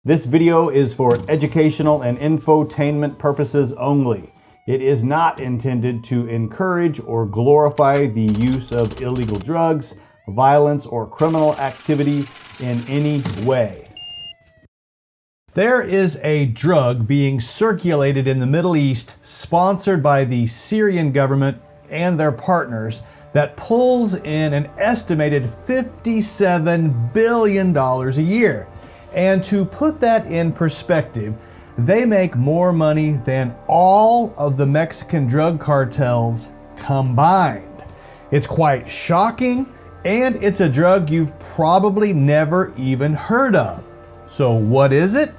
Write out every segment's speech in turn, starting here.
This video is for educational and infotainment purposes only. It is not intended to encourage or glorify the use of illegal drugs, violence, or criminal activity in any way. There is a drug being circulated in the Middle East, sponsored by the Syrian government and their partners, that pulls in an estimated $57 billion a year. And to put that in perspective, they make more money than all of the Mexican drug cartels combined. It's quite shocking, and it's a drug you've probably never even heard of. So what is it?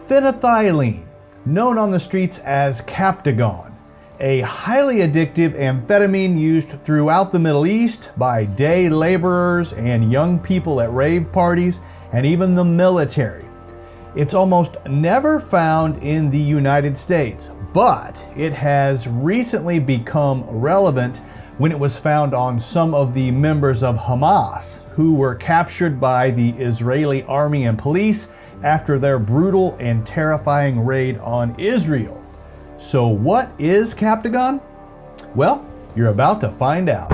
Phenethyline, known on the streets as Captagon, a highly addictive amphetamine used throughout the Middle East by day laborers and young people at rave parties, and even the military. It's almost never found in the United States, but it has recently become relevant when it was found on some of the members of Hamas who were captured by the Israeli army and police after their brutal and terrifying raid on Israel. So what is Captagon? Well, you're about to find out.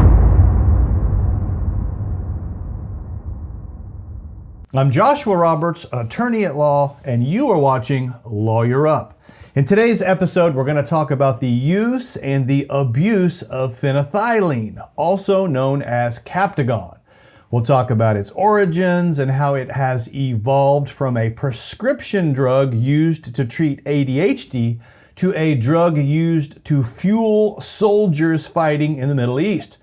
I'm Joshua Roberts, attorney at law, and you are watching Lawyer Up. In today's episode, we're going to talk about the use and the abuse of phenethyline, also known as Captagon. We'll talk about its origins and how it has evolved from a prescription drug used to treat ADHD to a drug used to fuel soldiers fighting in the Middle East.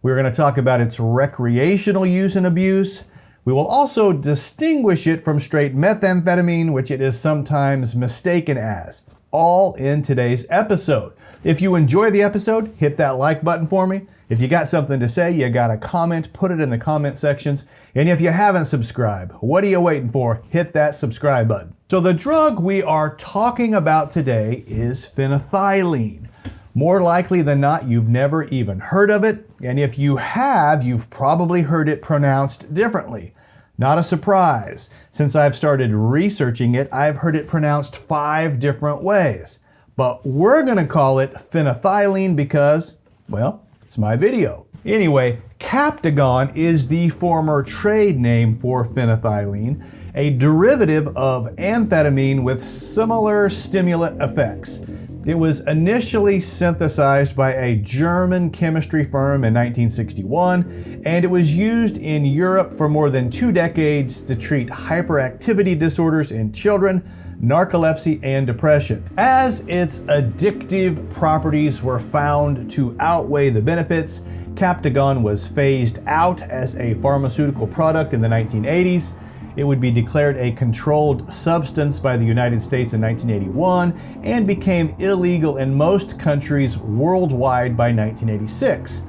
We're going to talk about its recreational use and abuse. We will also distinguish it from straight methamphetamine, which it is sometimes mistaken as, all in today's episode. If you enjoy the episode, hit that like button for me. If you got something to say, you got a comment, put it in the comment sections. And if you haven't subscribed, what are you waiting for? Hit that subscribe button. So the drug we are talking about today is phenethyline. More likely than not, you've never even heard of it. And if you have, you've probably heard it pronounced differently. Not a surprise. Since I've started researching it, I've heard it pronounced 5 different ways. But we're going to call it phenethyline because, well, it's my video. Anyway, Captagon is the former trade name for phenethyline, a derivative of amphetamine with similar stimulant effects. It was initially synthesized by a German chemistry firm in 1961, and it was used in Europe for more than 2 decades to treat hyperactivity disorders in children, narcolepsy, and depression. As its addictive properties were found to outweigh the benefits, Captagon was phased out as a pharmaceutical product in the 1980s. It would be declared a controlled substance by the United States in 1981 and became illegal in most countries worldwide by 1986.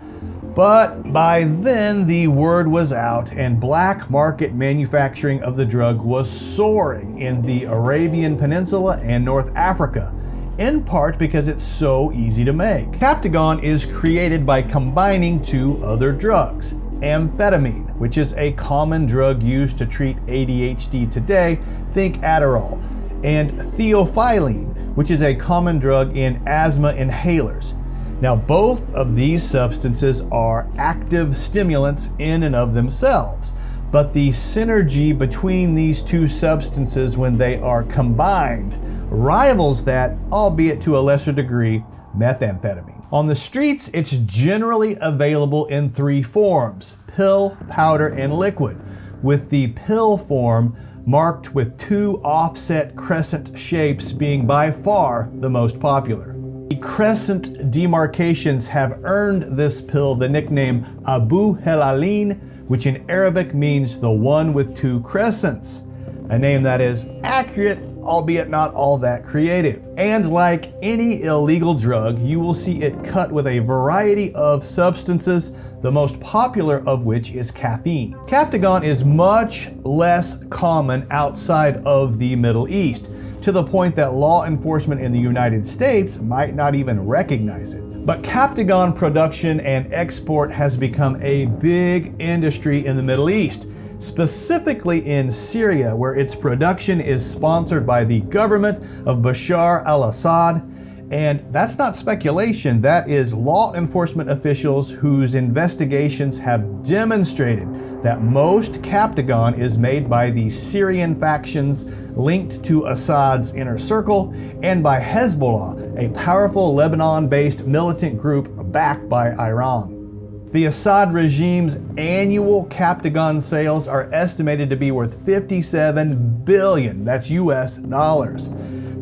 But by then, the word was out and black market manufacturing of the drug was soaring in the Arabian Peninsula and North Africa, in part because it's so easy to make. Captagon is created by combining 2 other drugs. Amphetamine, which is a common drug used to treat ADHD today, think Adderall, and theophylline, which is a common drug in asthma inhalers. Now, both of these substances are active stimulants in and of themselves, but the synergy between these 2 substances when they are combined rivals that, albeit to a lesser degree, methamphetamine. On the streets, it's generally available in 3 forms: pill, powder, and liquid, with the pill form marked with 2 offset crescent shapes being by far the most popular. The crescent demarcations have earned this pill the nickname Abu Helalin, which in Arabic means the one with 2 crescents, a name that is accurate, albeit not all that creative. And like any illegal drug, you will see it cut with a variety of substances, the most popular of which is caffeine. Captagon is much less common outside of the Middle East, to the point that law enforcement in the United States might not even recognize it. But Captagon production and export has become a big industry in the Middle East, specifically in Syria, where its production is sponsored by the government of Bashar al-Assad. And that's not speculation, that is law enforcement officials whose investigations have demonstrated that most Captagon is made by the Syrian factions linked to Assad's inner circle and by Hezbollah, a powerful Lebanon-based militant group backed by Iran. The Assad regime's annual Captagon sales are estimated to be worth $57 billion, that's US dollars.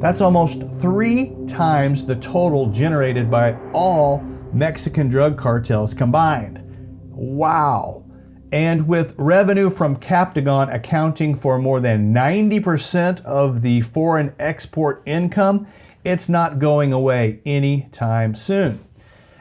That's almost 3 times the total generated by all Mexican drug cartels combined. Wow. And with revenue from Captagon accounting for more than 90% of the foreign export income, it's not going away anytime soon.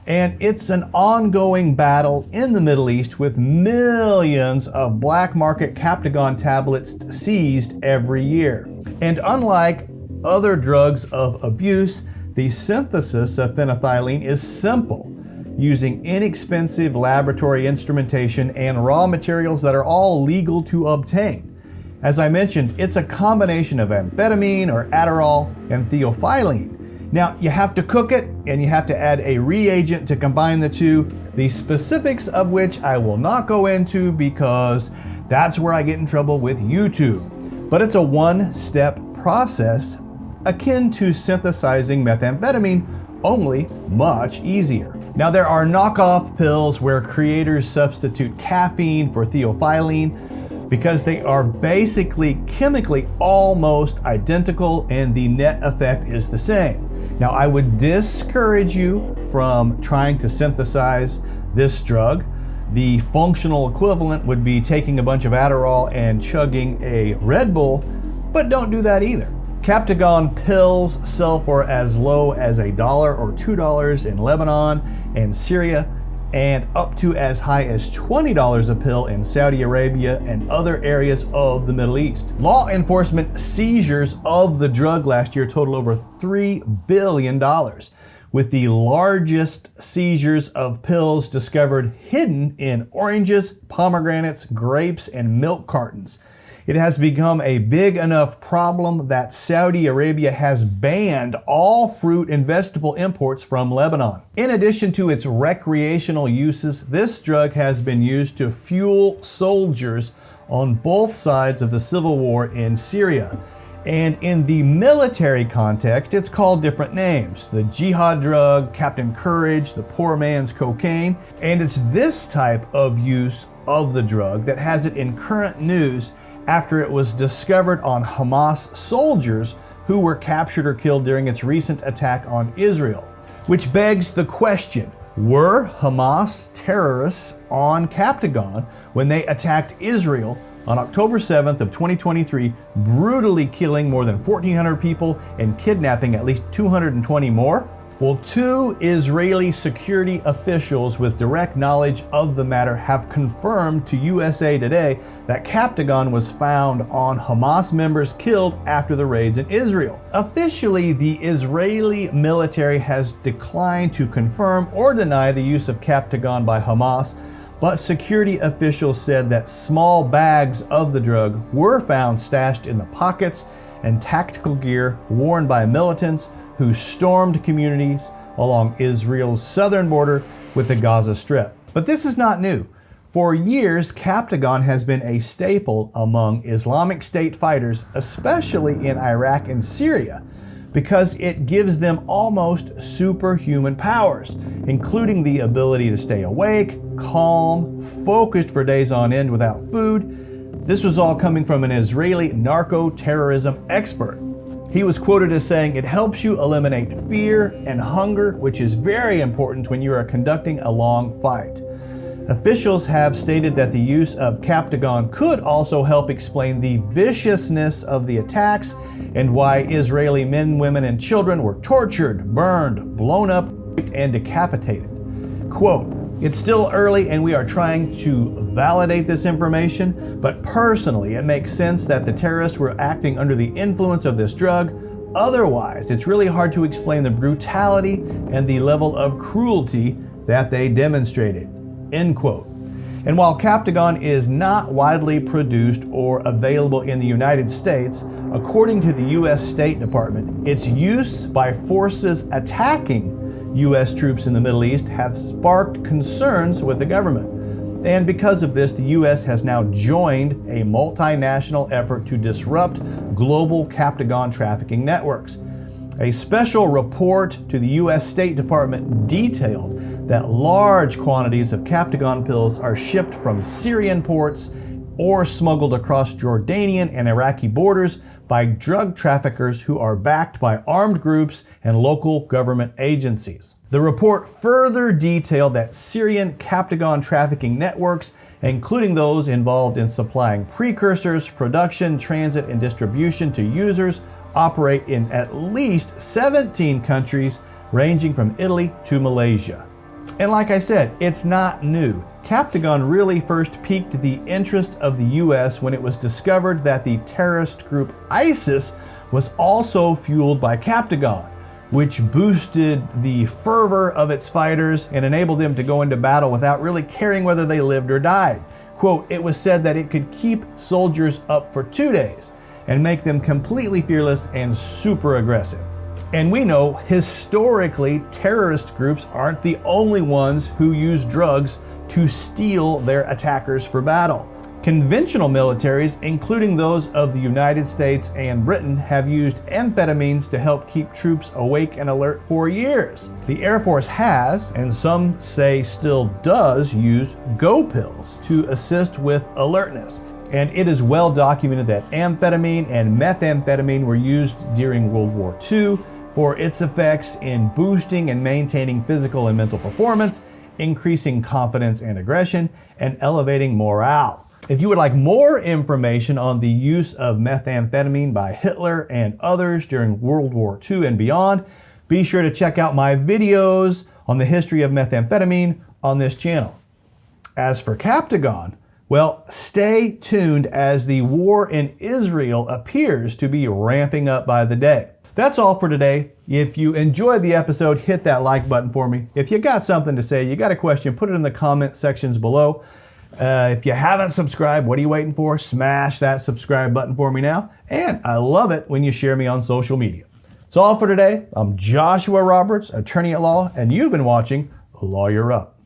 And it's an ongoing battle in the Middle East with millions of black market Captagon tablets seized every year. And unlike other drugs of abuse, the synthesis of phenethylene is simple, using inexpensive laboratory instrumentation and raw materials that are all legal to obtain. As I mentioned, it's a combination of amphetamine or Adderall and theophylline. Now, you have to cook it and you have to add a reagent to combine the two, the specifics of which I will not go into because that's where I get in trouble with YouTube. But it's a one-step process akin to synthesizing methamphetamine, only much easier. Now, there are knockoff pills where creators substitute caffeine for theophylline because they are basically chemically almost identical and the net effect is the same. Now, I would discourage you from trying to synthesize this drug. The functional equivalent would be taking a bunch of Adderall and chugging a Red Bull, but don't do that either. Captagon pills sell for as low as $1 or $2 in Lebanon and Syria, and up to as high as $20 a pill in Saudi Arabia and other areas of the Middle East. Law enforcement seizures of the drug last year total over $3 billion, with the largest seizures of pills discovered hidden in oranges, pomegranates, grapes, and milk cartons. It has become a big enough problem that Saudi Arabia has banned all fruit and vegetable imports from Lebanon. In addition to its recreational uses, this drug has been used to fuel soldiers on both sides of the civil war in Syria. And in the military context, it's called different names. The Jihad drug, Captain Courage, the poor man's cocaine. And it's this type of use of the drug that has it in current news after it was discovered on Hamas soldiers who were captured or killed during its recent attack on Israel. Which begs the question, were Hamas terrorists on Captagon when they attacked Israel on October 7th of 2023, brutally killing more than 1,400 people and kidnapping at least 220 more? Well, 2 Israeli security officials with direct knowledge of the matter have confirmed to USA Today that Captagon was found on Hamas members killed after the raids in Israel. Officially, the Israeli military has declined to confirm or deny the use of Captagon by Hamas, but security officials said that small bags of the drug were found stashed in the pockets and tactical gear worn by militants who stormed communities along Israel's southern border with the Gaza Strip. But this is not new. For years, Captagon has been a staple among Islamic State fighters, especially in Iraq and Syria, because it gives them almost superhuman powers, including the ability to stay awake, calm, focused for days on end without food. This was all coming from an Israeli narco-terrorism expert. He was quoted as saying, "It helps you eliminate fear and hunger, which is very important when you are conducting a long fight." Officials have stated that the use of Captagon could also help explain the viciousness of the attacks and why Israeli men, women, and children were tortured, burned, blown up, and decapitated. Quote, "It's still early and we are trying to validate this information, but personally it makes sense that the terrorists were acting under the influence of this drug. Otherwise, it's really hard to explain the brutality and the level of cruelty that they demonstrated." End quote. And while Captagon is not widely produced or available in the United States, according to the U.S. State Department, its use by forces attacking U.S. troops in the Middle East have sparked concerns with the government. And because of this, the U.S. has now joined a multinational effort to disrupt global Captagon trafficking networks. A special report to the U.S. State Department detailed that large quantities of Captagon pills are shipped from Syrian ports or smuggled across Jordanian and Iraqi borders by drug traffickers who are backed by armed groups and local government agencies. The report further detailed that Syrian Captagon trafficking networks, including those involved in supplying precursors, production, transit, and distribution to users, operate in at least 17 countries, ranging from Italy to Malaysia. And like I said, it's not new. Captagon really first piqued the interest of the U.S. when it was discovered that the terrorist group ISIS was also fueled by Captagon, which boosted the fervor of its fighters and enabled them to go into battle without really caring whether they lived or died. Quote, it was said that it could keep soldiers up for 2 days and make them completely fearless and super aggressive. And we know historically terrorist groups aren't the only ones who use drugs to steel their attackers for battle. Conventional militaries, including those of the United States and Britain, have used amphetamines to help keep troops awake and alert for years. The Air Force has, and some say still does, use go pills to assist with alertness. And it is well documented that amphetamine and methamphetamine were used during World War II for its effects in boosting and maintaining physical and mental performance, increasing confidence and aggression, and elevating morale. If you would like more information on the use of methamphetamine by Hitler and others during World War II and beyond, be sure to check out my videos on the history of methamphetamine on this channel. As for Captagon, well, stay tuned as the war in Israel appears to be ramping up by the day. That's all for today. If you enjoyed the episode, hit that like button for me. If you got something to say, you got a question, put it in the comment sections below. If you haven't subscribed, what are you waiting for? Smash that subscribe button for me now. And I love it when you share me on social media. That's all for today. I'm Joshua Roberts, attorney at law, and you've been watching Lawyer Up.